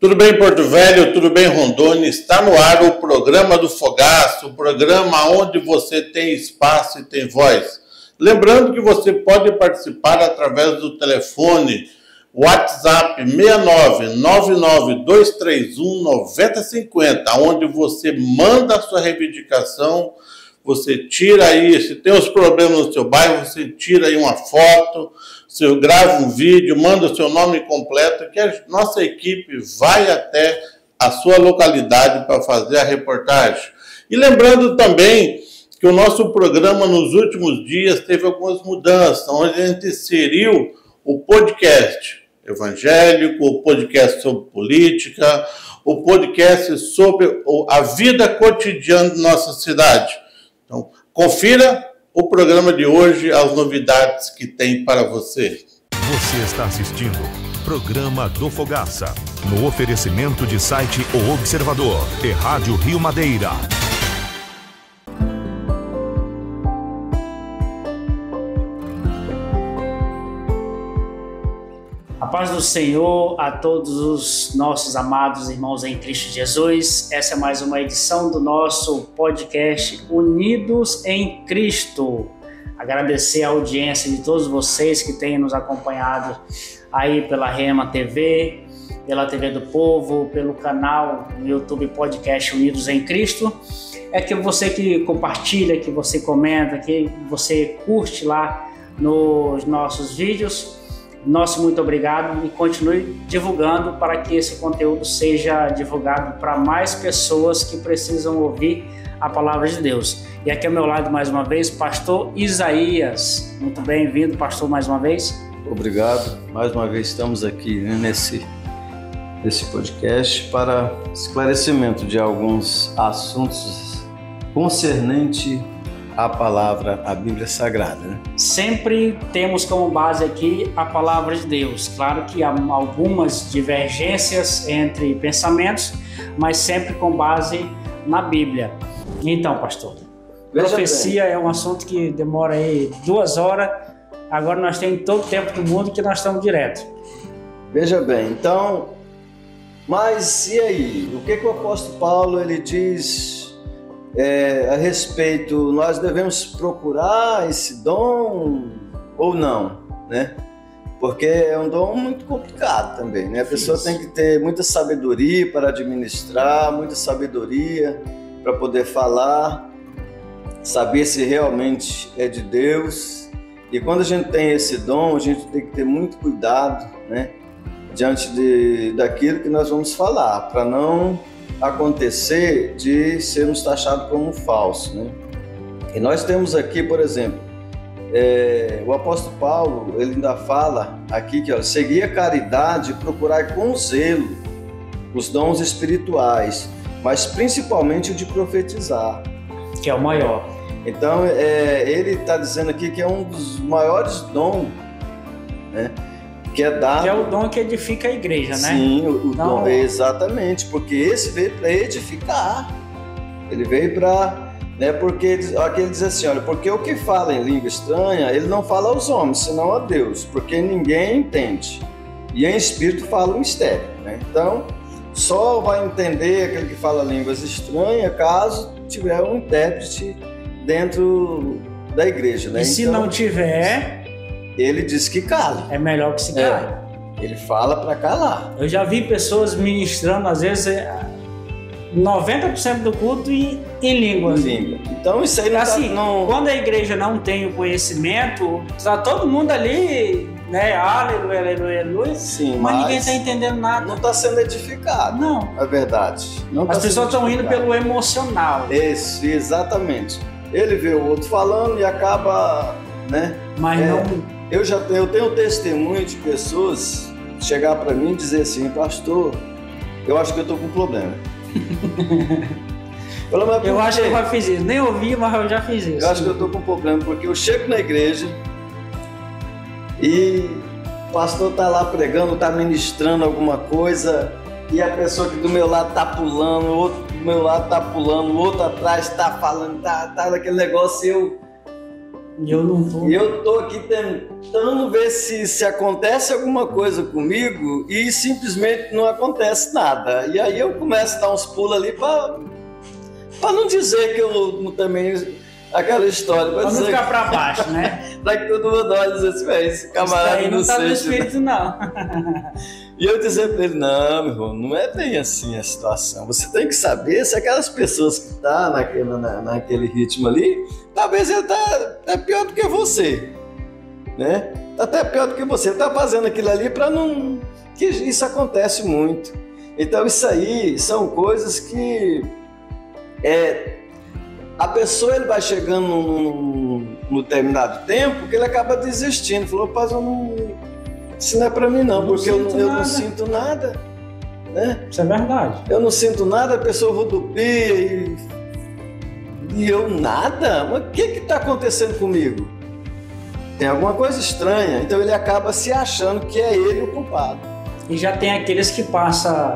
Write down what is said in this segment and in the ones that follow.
Tudo bem, Porto Velho? Tudo bem, Rondônia? Está no ar o programa do Fogaço, o programa onde você tem espaço e tem voz. Lembrando que você pode participar através do telefone WhatsApp 69992319050, onde você manda a sua reivindicação, você tira aí, se tem os problemas no seu bairro, você tira aí uma foto, você grava um vídeo, manda o seu nome completo, que a nossa equipe vai até a sua localidade para fazer a reportagem. E lembrando também que o nosso programa nos últimos dias teve algumas mudanças, onde a gente inseriu o podcast evangélico, o podcast sobre política, o podcast sobre a vida cotidiana da nossa cidade. Então, confira o programa de hoje, as novidades que tem para você. Você está assistindo Programa do Fogaça, no oferecimento de site O Observador e Rádio Rio Madeira. A paz do Senhor a todos os nossos amados irmãos em Cristo Jesus. Essa é mais uma edição do nosso podcast Unidos em Cristo. Agradecer a audiência de todos vocês que têm nos acompanhado aí pela Rema TV, pela TV do Povo, pelo canal no YouTube Podcast Unidos em Cristo. É que você que compartilha, que você comenta, que você curte lá nos nossos vídeos. Nosso muito obrigado e continue divulgando para que esse conteúdo seja divulgado para mais pessoas que precisam ouvir a palavra de Deus. E aqui ao meu lado, mais uma vez, Pastor Isaías. Muito bem-vindo, pastor, mais uma vez. Obrigado. Mais uma vez estamos aqui, né, nesse podcast para esclarecimento de alguns assuntos concernentes a palavra, a Bíblia Sagrada, né? Sempre temos como base aqui a palavra de Deus. Claro que há algumas divergências entre pensamentos, mas sempre com base na Bíblia. Então, pastor, profecia é um assunto que demora aí 2 horas. Agora nós temos todo o tempo do mundo que nós estamos direto. Veja bem, então, mas e aí? O que o apóstolo Paulo ele diz a respeito? Nós devemos procurar esse dom ou não, né? Porque é um dom muito complicado também, né? A pessoa tem que ter muita sabedoria para administrar, muita sabedoria para poder falar, saber se realmente é de Deus. E quando a gente tem esse dom, a gente tem que ter muito cuidado, né? Diante daquilo que nós vamos falar, para não acontecer de sermos taxados como falso, né? E nós temos aqui, por exemplo, o apóstolo Paulo, ele ainda fala aqui que seguir a caridade e procurar com zelo os dons espirituais, mas principalmente o de profetizar, que é o maior. Então, ele está dizendo aqui que é um dos maiores dons, né? Que é dado. Que é o dom que edifica a igreja, né? Sim, o dom, exatamente, porque esse veio para edificar. Ele veio para, né? Porque aqui ele diz assim, olha, porque o que fala em língua estranha, ele não fala aos homens, senão a Deus, porque ninguém entende. E em espírito fala o mistério, né? Então, só vai entender aquele que fala línguas estranhas caso tiver um intérprete dentro da igreja, né? E se não tiver, ele diz que cala. É melhor que se cale. Ele fala para calar. Eu já vi pessoas ministrando, às vezes, 90% do culto em língua. Então isso aí não assim, não... Quando a igreja não tem o conhecimento, está todo mundo ali, né? Aleluia, aleluia, aleluia. Sim, mas ninguém está entendendo nada. Não está sendo edificado. Não. É verdade. Não As pessoas estão indo pelo emocional. Isso, exatamente. Ele vê o outro falando e acaba, né? Mas não... Eu tenho testemunho de pessoas chegar para mim e dizer assim, pastor, eu acho que eu estou com um problema. Eu acho que eu já fiz isso. Nem ouvi, mas eu já fiz isso. Eu acho que eu estou com um problema, porque eu chego na igreja e o pastor está lá pregando, está ministrando alguma coisa e a pessoa que do meu lado está pulando, o outro do meu lado está pulando, o outro atrás está falando, tá naquele negócio e eu E eu não tô. E eu tô aqui tentando ver se acontece alguma coisa comigo e simplesmente não acontece nada. E aí eu começo a dar uns pulos ali para não dizer que eu também... Aquela história. Pra não ficar pra baixo, né? Pra que todo mundo olhe e diz assim, esse camarada isso aí não tá no espírito, não. E eu dizer pra ele, não, meu irmão, não é bem assim a situação. Você tem que saber se aquelas pessoas que estão naquele ritmo ali, talvez ele tá pior do que você, né? Tá até pior do que você. Ele tá fazendo aquilo ali para não... Que isso acontece muito. Então isso aí são coisas que... A pessoa ele vai chegando num determinado tempo que ele acaba desistindo. Falou, rapaz, isso não é pra mim não, porque eu não sinto nada. Né? Isso é verdade. Eu não sinto nada, a pessoa rodopia e eu nada? Mas o que está acontecendo comigo? Tem alguma coisa estranha. Então ele acaba se achando que é ele o culpado. E já tem aqueles que passam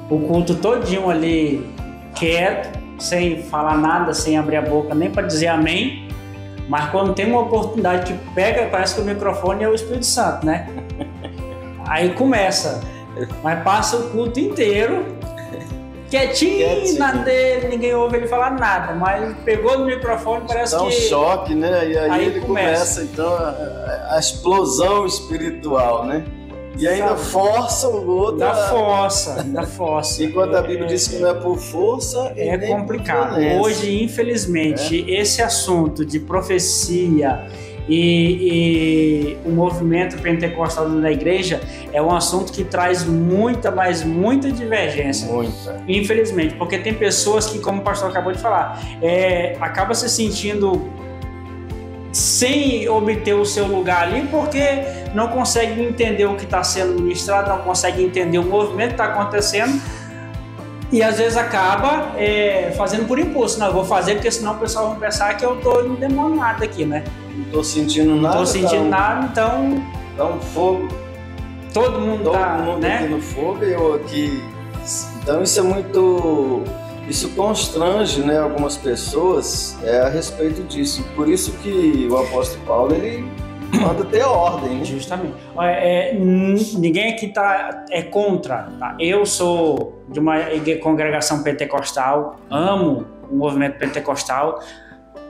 o culto todinho ali quieto, sem falar nada, sem abrir a boca, nem para dizer amém, mas quando tem uma oportunidade que pega, parece que o microfone é o Espírito Santo, né? Aí começa, mas passa o culto inteiro quietinho na dele, ninguém ouve ele falar nada, mas pegou no microfone, parece dá que... um choque, né? E aí ele começa então a explosão espiritual, né? E ainda força o outro. Ainda força. Enquanto a Bíblia diz que não é por força, é complicado. Hoje, infelizmente, esse assunto de profecia e o movimento pentecostal da igreja é um assunto que traz muita divergência. Muita. Infelizmente, porque tem pessoas que, como o pastor acabou de falar, acaba se sentindo sem obter o seu lugar ali, porque não consegue entender o que está sendo ministrado, não consegue entender o movimento que está acontecendo e às vezes acaba fazendo por impulso. Não, eu vou fazer porque senão o pessoal vai pensar que eu estou endemoniado aqui, né? Não estou sentindo nada. Não estou sentindo nada, então... Dá um fogo. Todo mundo né? Aqui no fogo e eu aqui. Então isso é muito... Isso constrange, né, algumas pessoas a respeito disso. Por isso que o apóstolo Paulo ele manda ter ordem. Né? Justamente. Ninguém aqui é contra. Tá? Eu sou de uma congregação pentecostal, amo o movimento pentecostal,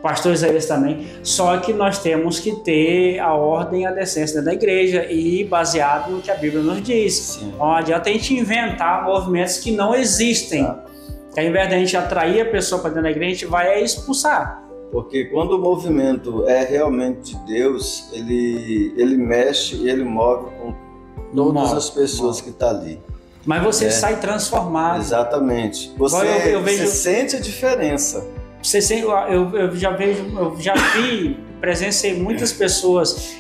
pastor Isaías também, só que nós temos que ter a ordem e a decência da igreja e baseado no que a Bíblia nos diz. Sim. Não adianta a gente inventar movimentos que não existem. Tá. Que ao invés de a gente atrair a pessoa para dentro da igreja, a gente vai expulsar. Porque quando o movimento é realmente de Deus, ele mexe e ele move com todas as pessoas que estão ali. Mas você sai transformado. Exatamente. Você sente a diferença. Eu já vi, presenciei muitas pessoas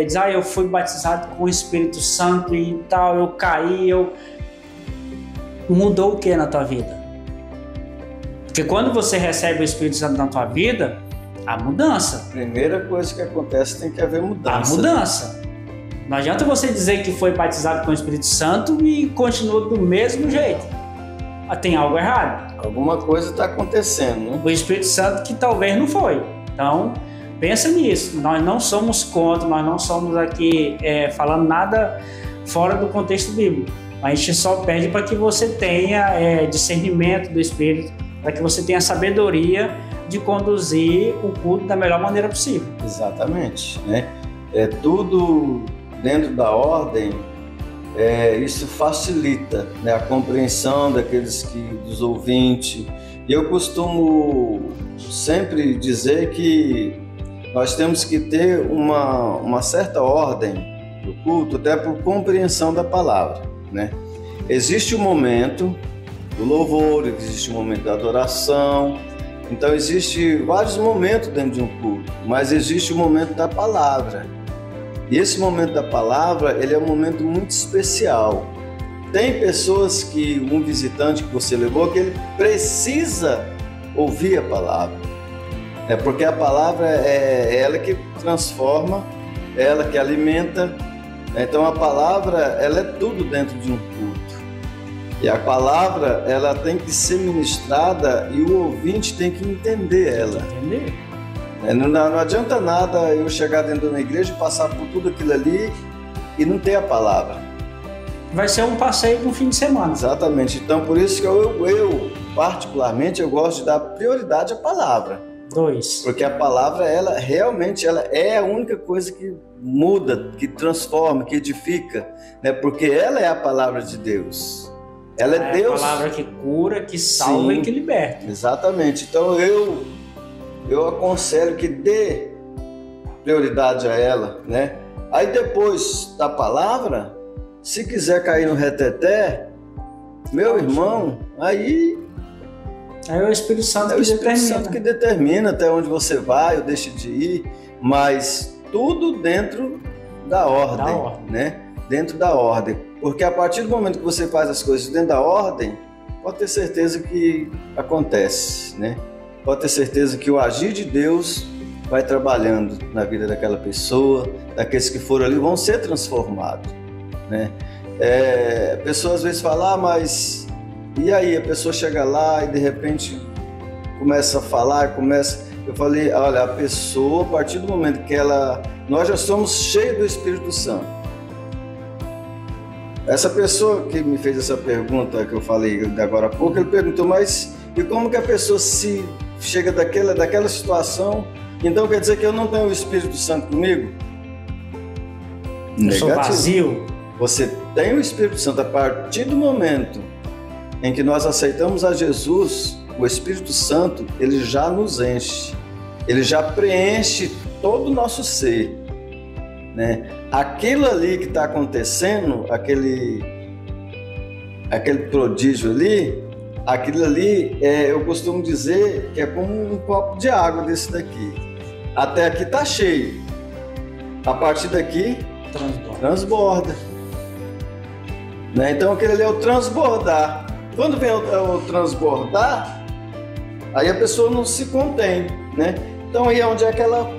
dizer, eu fui batizado com o Espírito Santo e tal, eu caí, Mudou o que na tua vida? Porque quando você recebe o Espírito Santo na tua vida, há mudança. A primeira coisa que acontece tem que haver mudança. Há mudança. Não adianta você dizer que foi batizado com o Espírito Santo e continua do mesmo jeito. Tem algo errado. Alguma coisa está acontecendo, né? O Espírito Santo que talvez não foi. Então, pensa nisso. Nós não somos contra, nós não somos aqui falando nada fora do contexto bíblico. A gente só pede para que você tenha discernimento do Espírito, para que você tenha sabedoria de conduzir o culto da melhor maneira possível. Exatamente, né? Tudo dentro da ordem, isso facilita, né, a compreensão dos ouvintes. E eu costumo sempre dizer que nós temos que ter uma certa ordem do culto, até por compreensão da palavra, né? Existe o momento do louvor, existe o momento da adoração. Então existe vários momentos dentro de um culto, mas existe o momento da palavra. E esse momento da palavra, ele é um momento muito especial. Tem pessoas um visitante que você levou, que ele precisa ouvir a palavra. Porque a palavra é ela que transforma, é ela que alimenta. Então a palavra, ela é tudo dentro de um culto. E a palavra, ela tem que ser ministrada e o ouvinte tem que entender ela. Não adianta nada eu chegar dentro de uma igreja e passar por tudo aquilo ali e não ter a palavra. Vai ser um passeio no fim de semana. Exatamente. Então, por isso que eu particularmente, eu gosto de dar prioridade à palavra. 2. Porque a palavra, ela realmente ela é a única coisa que muda, que transforma, que edifica, né? Porque ela é a palavra de Deus. Ela é Deus. A palavra que cura, que salva. Sim, e que liberta. Exatamente. Então eu aconselho que dê prioridade a ela, né? Aí depois da palavra, se quiser cair no reteté, meu irmão, aí é o Espírito Santo que determina. É o Espírito Santo que determina até onde você vai ou deixa de ir, mas tudo dentro da ordem, né? Dentro da ordem. Porque a partir do momento que você faz as coisas dentro da ordem, pode ter certeza que acontece, né? Pode ter certeza que o agir de Deus vai trabalhando na vida daquela pessoa, daqueles que foram ali vão ser transformados, né? A pessoa às vezes fala, mas e aí? A pessoa chega lá e de repente começa a falar, Eu falei, olha, a pessoa, a partir do momento que nós já somos cheios do Espírito Santo. Essa pessoa que me fez essa pergunta que eu falei agora há pouco, ele perguntou, mas e como que a pessoa se chega daquela situação? Então quer dizer que eu não tenho o Espírito Santo comigo? Eu sou vazio. Você tem o Espírito Santo a partir do momento em que nós aceitamos a Jesus. O Espírito Santo, ele já nos enche, ele já preenche todo o nosso ser, né? Aquilo ali que está acontecendo, aquele prodígio ali, aquilo ali, eu costumo dizer que é como um copo de água desse daqui. Até aqui está cheio, a partir daqui transborda. Né? Então aquele ali é o transbordar. Quando vem o transbordar, aí a pessoa não se contém, né? Então aí é onde é que ela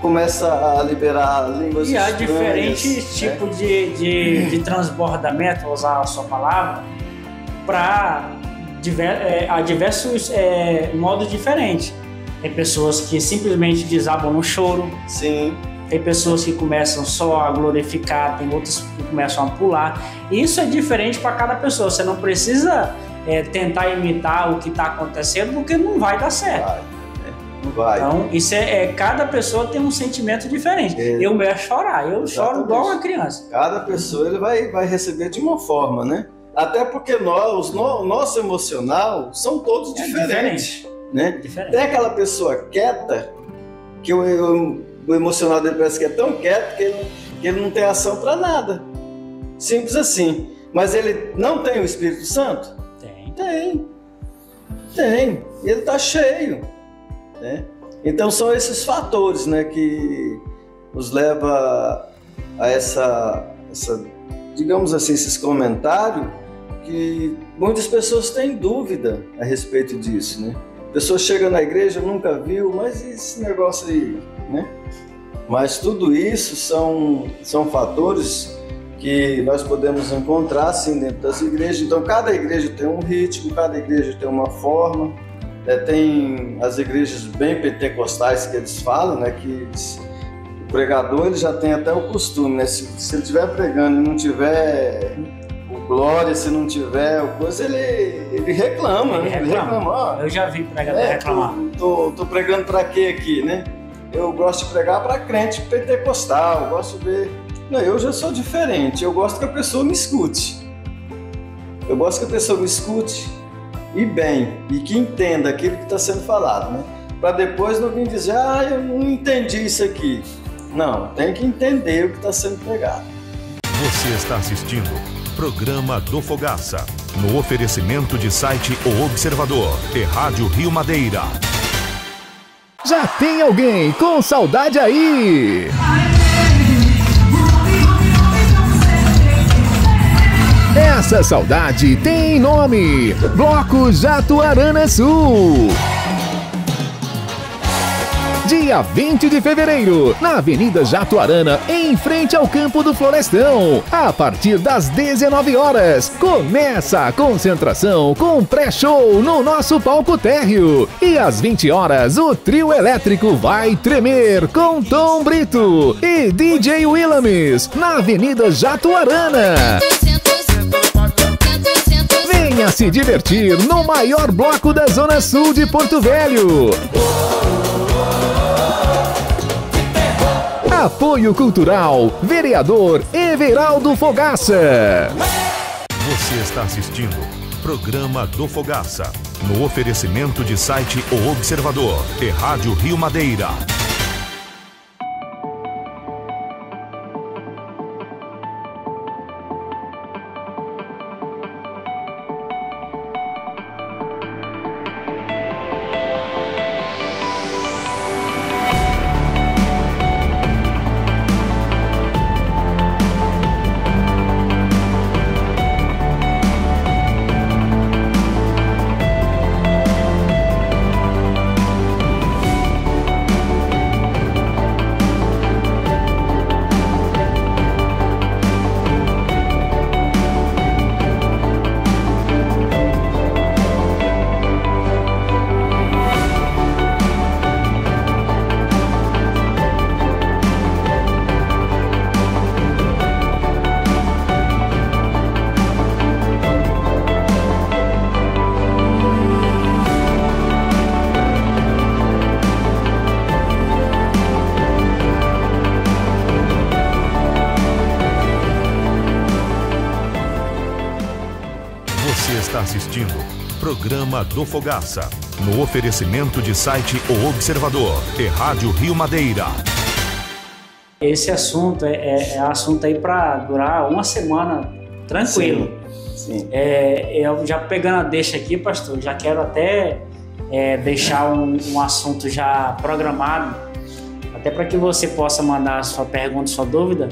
começa a liberar línguas estranhas. E há diferentes tipos de transbordamento, vou usar a sua palavra, para diversos modos diferentes. Tem pessoas que simplesmente desabam no choro. Sim. Tem pessoas que começam só a glorificar, tem outras que começam a pular. Isso é diferente para cada pessoa. Você não precisa tentar imitar o que está acontecendo, porque não vai dar certo. Não vai. Então, isso cada pessoa tem um sentimento diferente. Eu me chorar, eu choro igual uma criança. Cada pessoa ele vai receber de uma forma, né? Até porque o nosso emocional são todos diferentes. Né? Tem aquela pessoa quieta, que o emocional dele parece que é tão quieto que ele não tem ação para nada. Simples assim. Mas ele não tem o Espírito Santo? Tem. Ele está cheio. Né? Então são esses fatores, né, que nos levam a essa, digamos assim, esses comentários que muitas pessoas têm dúvida a respeito disso, né? A pessoa chega na igreja, nunca viu, mas esse negócio aí, né? Mas tudo isso são fatores que nós podemos encontrar sim dentro das igrejas. Então cada igreja tem um ritmo, cada igreja tem uma forma. Tem as igrejas bem pentecostais que eles falam, né, que o pregador ele já tem até o costume, né, se ele estiver pregando e não tiver o glória, se não tiver o coisa, ele reclama. Ele reclama. Eu já vi pregador reclamar. Tô pregando para quê aqui, né? Eu gosto de pregar para crente pentecostal, eu gosto de ver... Não, eu já sou diferente, eu gosto que a pessoa me escute. E bem, e que entenda aquilo que está sendo falado, né? Para depois não vir dizer, eu não entendi isso aqui. Não, tem que entender o que está sendo pregado. Você está assistindo Programa do Fogaça, no oferecimento de site O Observador e Rádio Rio Madeira. Já tem alguém com saudade aí? Essa saudade tem nome: Bloco Jatuarana Sul. Dia 20 de fevereiro, na Avenida Jatuarana, em frente ao Campo do Florestão. A partir das 19 horas, começa a concentração com pré-show no nosso palco térreo. E às 20 horas, o trio elétrico vai tremer com Tom Brito e DJ Willamis, na Avenida Jatuarana. Venha se divertir no maior bloco da Zona Sul de Porto Velho. Apoio Cultural, Vereador Everaldo Fogaça. Você está assistindo Programa do Fogaça, no oferecimento de site O Observador e Rádio Rio Madeira. Assistindo Programa do Fogaça, no oferecimento de site O Observador e Rádio Rio Madeira. Esse assunto é assunto aí para durar uma semana tranquilo. Sim. Eu já pegando a deixa aqui, pastor, já quero até deixar um assunto já programado, até para que você possa mandar a sua pergunta, sua dúvida,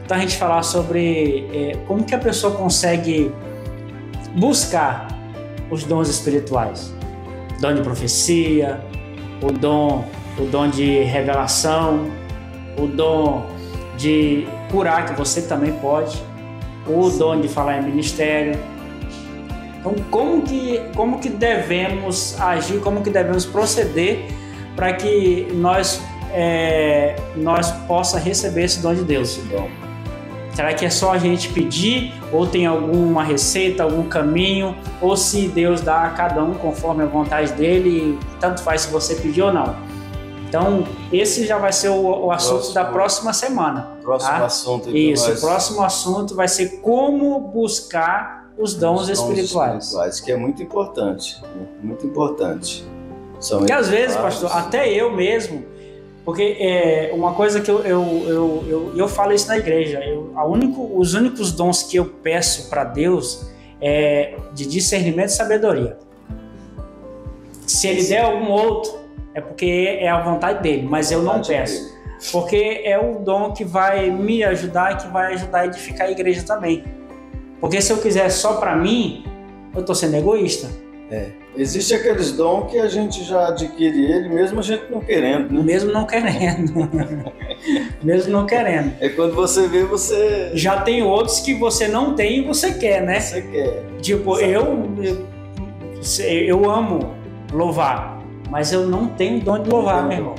então a gente falar sobre como que a pessoa consegue buscar os dons espirituais, dom de profecia, o dom de revelação, o dom de curar, que você também pode, o dom de falar em ministério. Então, como que devemos agir, como que devemos proceder para que nós possa receber esse dom de Deus? Esse dom. Será que é só a gente pedir, ou tem alguma receita, algum caminho, ou se Deus dá a cada um conforme a vontade dele, tanto faz se você pedir ou não? Então, esse já vai ser o assunto da próxima semana. Próximo assunto. Isso, o próximo assunto vai ser como buscar os dons espirituais. Que é muito importante, muito importante. Porque às vezes, pastor, até eu mesmo, porque uma coisa que eu falo isso na igreja, os únicos dons que eu peço para Deus é de discernimento e sabedoria. Se Ele der algum outro, é porque é a vontade dele, mas eu não peço. Porque é o dom que vai me ajudar e que vai ajudar a edificar a igreja também. Porque se eu quiser só para mim, eu estou sendo egoísta. Existe aqueles dons que a gente já adquire ele, mesmo a gente não querendo, né? Mesmo não querendo. Mesmo não querendo. É quando você vê, você... Já tem outros que você não tem e você quer, né? Você quer. Tipo, eu amo louvar, mas eu não tenho dom de louvar, meu irmão.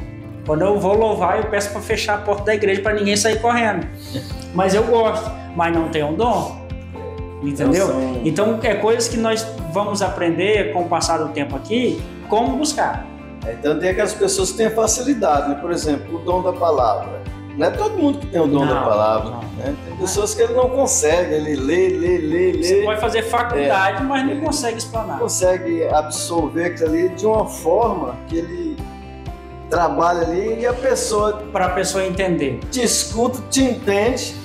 Quando eu vou louvar, eu peço para fechar a porta da igreja para ninguém sair correndo. Mas eu gosto, mas não tenho um dom. Entendeu? Então, é coisas que nós vamos aprender com o passar do tempo aqui, como buscar. Então, tem aquelas pessoas que têm facilidade, né? Por exemplo, o dom da palavra. Não é todo mundo que tem o dom da palavra. Né? Tem pessoas que ele não consegue, ele lê. Você pode fazer faculdade, mas não consegue explanar. Não consegue absorver aquilo ali de uma forma que ele trabalha ali e a pessoa... Para a pessoa entender. Te escuta, te entende,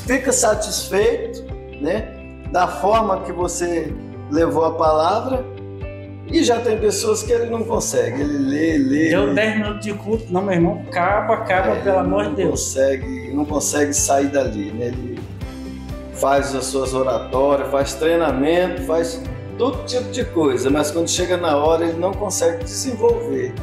fica satisfeito, né? Da forma que você levou a palavra, e já tem pessoas que ele não consegue, ele lê. Deu 10 minutos de culto, não, meu irmão, acaba, pelo amor de Deus. Não consegue sair dali, né? Ele faz as suas oratórias, faz treinamento, faz todo tipo de coisa, mas quando chega na hora ele não consegue desenvolver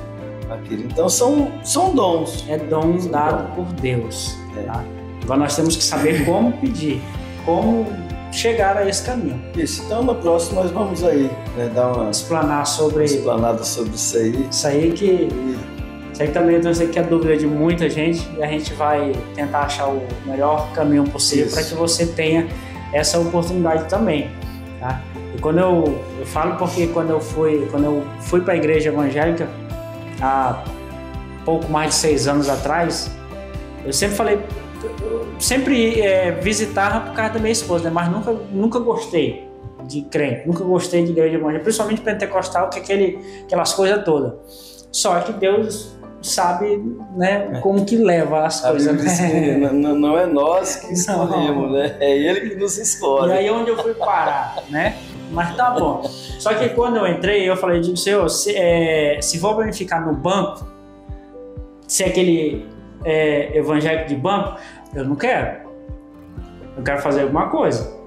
aquilo. Então são dons. É dom dado por Deus. Tá? Agora nós temos que saber como pedir, como chegar a esse caminho. Isso, então no próximo nós vamos aí, né, dar uma explanada sobre isso aí. Isso aí também eu sei que é dúvida de muita gente e a gente vai tentar achar o melhor caminho possível para que você tenha essa oportunidade também, tá? E quando eu falo porque quando eu fui para a igreja evangélica há pouco mais de 6 anos atrás, eu sempre visitava por causa da minha esposa, né? Mas nunca gostei de crente, nunca gostei de igreja evangélica, principalmente pentecostal, que aquelas coisas todas. Só que Deus sabe, né, como que leva as coisas. Né? Não é nós que escolhemos, né? É Ele que nos escolhe. E aí onde eu fui parar, né? Mas tá bom. Só que quando eu entrei, eu falei, Senhor, se for para mim ficar no banco, se é aquele evangélico de banco, eu não quero. Eu quero fazer alguma coisa.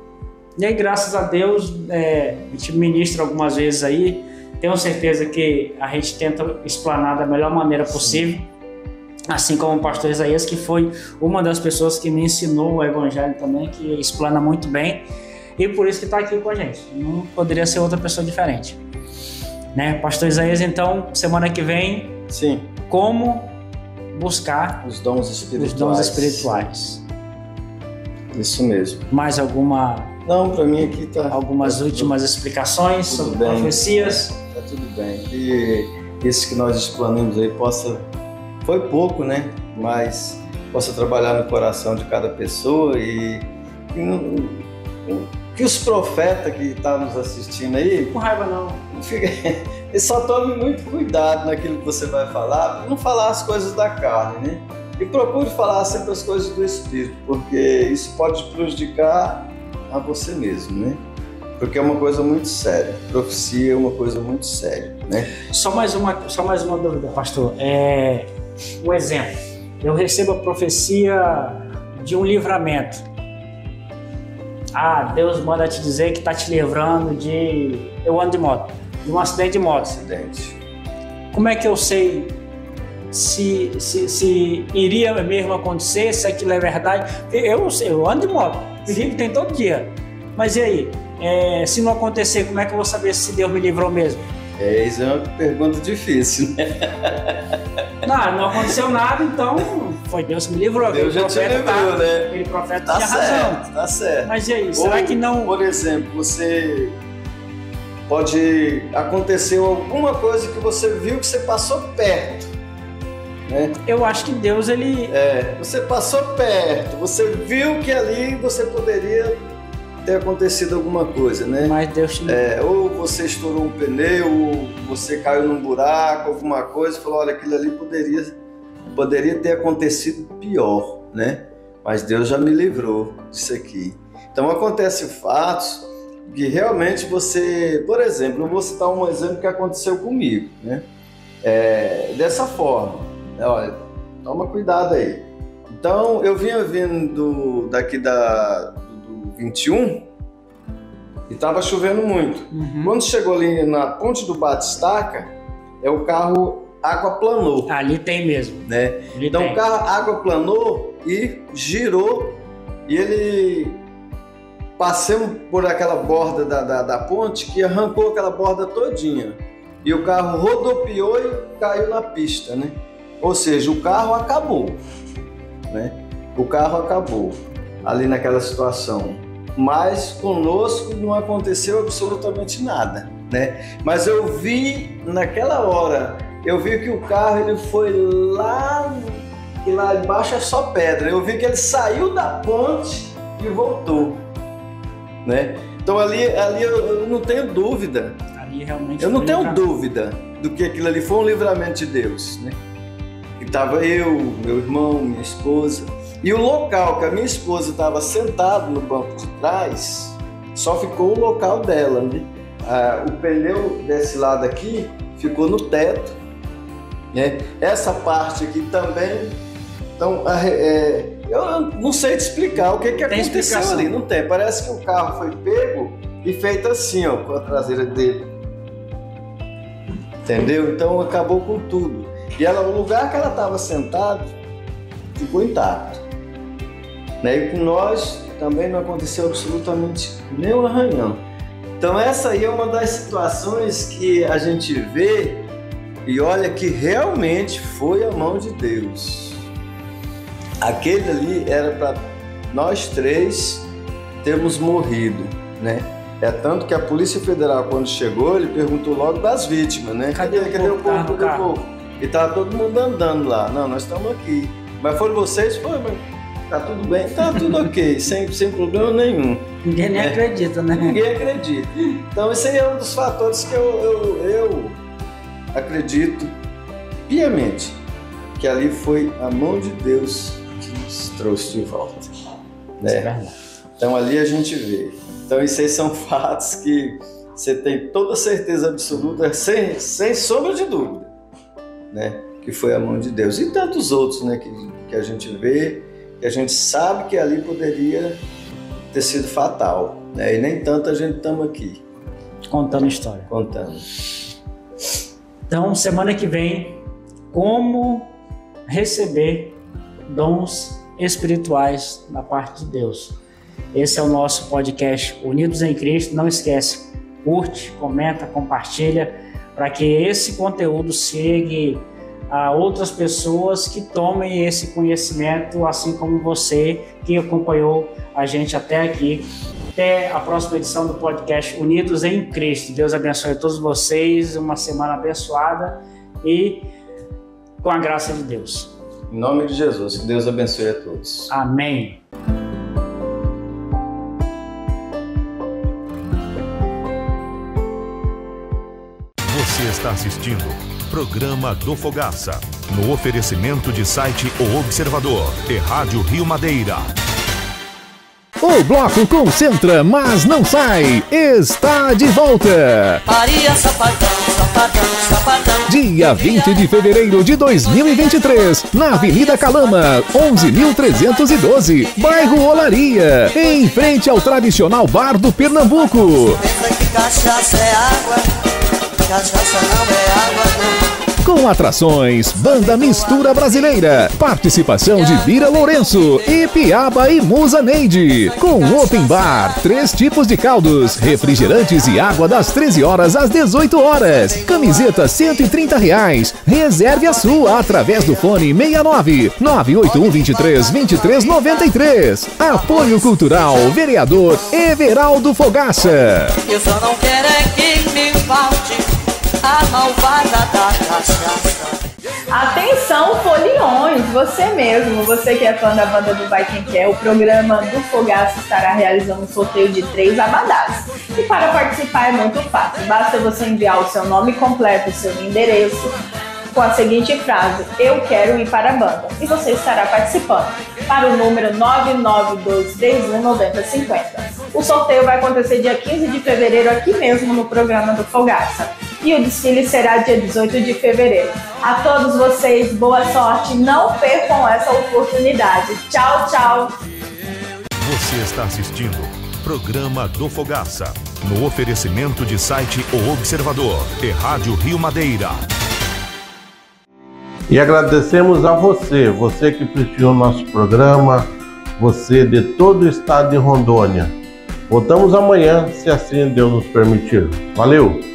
E aí, graças a Deus, a gente ministra algumas vezes aí. Tenho certeza que a gente tenta explanar da melhor maneira possível. Assim como o pastor Isaías, que foi uma das pessoas que me ensinou o evangelho também, que explana muito bem. E por isso que está aqui com a gente. Não poderia ser outra pessoa diferente. Né? Pastor Isaías, então, semana que vem, sim, como buscar os dons espirituais. Isso mesmo. Mais alguma... Não, para mim aqui tá... Algumas últimas explicações sobre profecias? Tá tudo bem. E isso que nós explanamos aí foi pouco, né? Mas possa trabalhar no coração de cada pessoa e que os profetas que estão nos assistindo aí... Com raiva não. E só tome muito cuidado naquilo que você vai falar, para não falar as coisas da carne, né? E procure falar sempre as coisas do Espírito, porque isso pode prejudicar a você mesmo, né? Porque é uma coisa muito séria. Profecia é uma coisa muito séria, né? Só mais uma dúvida, pastor. Um exemplo. Eu recebo a profecia de um livramento. Deus manda te dizer que está te livrando de... Eu ando de moto. De um acidente de moto. Como é que eu sei se iria mesmo acontecer, se aquilo é verdade? Eu ando de moto, perigo tem todo dia. Mas e aí? Se não acontecer, como é que eu vou saber se Deus me livrou mesmo? Isso é uma pergunta difícil, né? Não aconteceu nada, então foi Deus que me livrou. Deus já te livrou, né? Aquele profeta tinha razão. Tá certo. Mas e aí? Será que não... Por exemplo, você... Pode acontecer alguma coisa que você viu que você passou perto, né? Eu acho que Deus, ele... você passou perto, você viu que ali você poderia ter acontecido alguma coisa, né? Mas Deus te... ou você estourou um pneu, ou você caiu num buraco, alguma coisa, e falou, olha, aquilo ali poderia ter acontecido pior, né? Mas Deus já me livrou disso aqui. Então acontecem fatos que realmente você... Por exemplo, eu vou citar um exemplo que aconteceu comigo, né? Dessa forma, olha, toma cuidado aí. Então, eu vinha vindo daqui do 21 e estava chovendo muito. Quando chegou ali na ponte do Batistaca, o carro aquaplanou. Ali tem mesmo. Né? Então o carro aquaplanou e girou e ele... Passamos por aquela borda da ponte que arrancou aquela borda todinha. E o carro rodopiou e caiu na pista, né? Ou seja, o carro acabou, né? O carro acabou ali naquela situação. Mas conosco não aconteceu absolutamente nada, né? Mas eu vi, naquela hora, que o carro ele foi lá, e lá embaixo é só pedra. Eu vi que ele saiu da ponte e voltou. Né? Então ali eu não tenho dúvida. Ali realmente eu não tenho dúvida do que aquilo ali foi um livramento de Deus, né? E estava eu, meu irmão, minha esposa, e o local que a minha esposa estava sentada no banco de trás só ficou o local dela, né? O pneu desse lado aqui ficou no teto, né? Essa parte aqui também. Então eu não sei te explicar o que aconteceu ali, não tem. Parece que o carro foi pego e feito assim, ó, com a traseira dele. Entendeu? Então acabou com tudo. E o lugar que ela estava sentada ficou intacto. E com nós também não aconteceu absolutamente nenhum arranhão. Então essa aí é uma das situações que a gente vê e olha que realmente foi a mão de Deus. Aquele ali era para nós 3 termos morrido, né? É tanto que a Polícia Federal, quando chegou, ele perguntou logo das vítimas, né? Cadê o povo? Cadê o povo? E tava todo mundo andando lá. Não, nós estamos aqui. Mas foram vocês? Foi, mas tá tudo bem? Tá tudo ok, sem problema nenhum. Ninguém nem acredita, né? Ninguém acredita. Então esse aí é um dos fatores que eu acredito piamente, que ali foi a mão de Deus que nos trouxe de volta. Né? É verdade. Então ali a gente vê. Então isso aí são fatos que você tem toda certeza absoluta, sem sombra de dúvida, né? Que foi a mão de Deus. E tantos outros, né? Que a gente vê, que a gente sabe que ali poderia ter sido fatal, né? E nem tanto a gente estamos aqui. Contando história. Contando. Então, semana que vem, como receber dons espirituais da parte de Deus. Esse é o nosso podcast Unidos em Cristo. Não esquece, curte, comenta, compartilha, para que esse conteúdo chegue a outras pessoas que tomem esse conhecimento, assim como você que acompanhou a gente até aqui. Até a próxima edição do podcast Unidos em Cristo. Deus abençoe a todos vocês, uma semana abençoada e com a graça de Deus. Em nome de Jesus, que Deus abençoe a todos. Amém. Você está assistindo Programa do Fogaça, no oferecimento de site O Observador e Rádio Rio Madeira. O bloco concentra, mas não sai. Está de volta. Maria Sapadão, Sapadão, Sapadão. Dia 20 de fevereiro de 2023, na Avenida Calama, 11.312, bairro Olaria, em frente ao tradicional bar do Pernambuco. Pensa que cachaça é água, cachaça não é água, não. Com atrações, banda Mistura Brasileira, participação de Bira Lourenço e Piaba e Musa Neide. Com open bar, 3 tipos de caldos, refrigerantes e água das 13 horas às 18 horas. Camiseta R$130. Reserve a sua através do fone 69 981 23 93. Apoio Cultural, vereador Everaldo Fogaça. Eu só não quero é que me falte a malvada da cachaça. Atenção, foliões, você mesmo, você que é fã da banda do Vai Quem Quer, o programa do Fogaça estará realizando um sorteio de 3 abadás. E para participar é muito fácil, basta você enviar o seu nome completo, o seu endereço, com a seguinte frase: eu quero ir para a banda, e você estará participando, para o número 992319050. O sorteio vai acontecer dia 15 de fevereiro aqui mesmo no programa do Fogaça. E o desfile será dia 18 de fevereiro. A todos vocês, boa sorte, não percam essa oportunidade. Tchau, tchau! Você está assistindo Programa do Fogaça, no oferecimento de site O Observador e Rádio Rio Madeira. E agradecemos a você que prestigiou nosso programa, você de todo o estado de Rondônia. Voltamos amanhã, se assim Deus nos permitir. Valeu!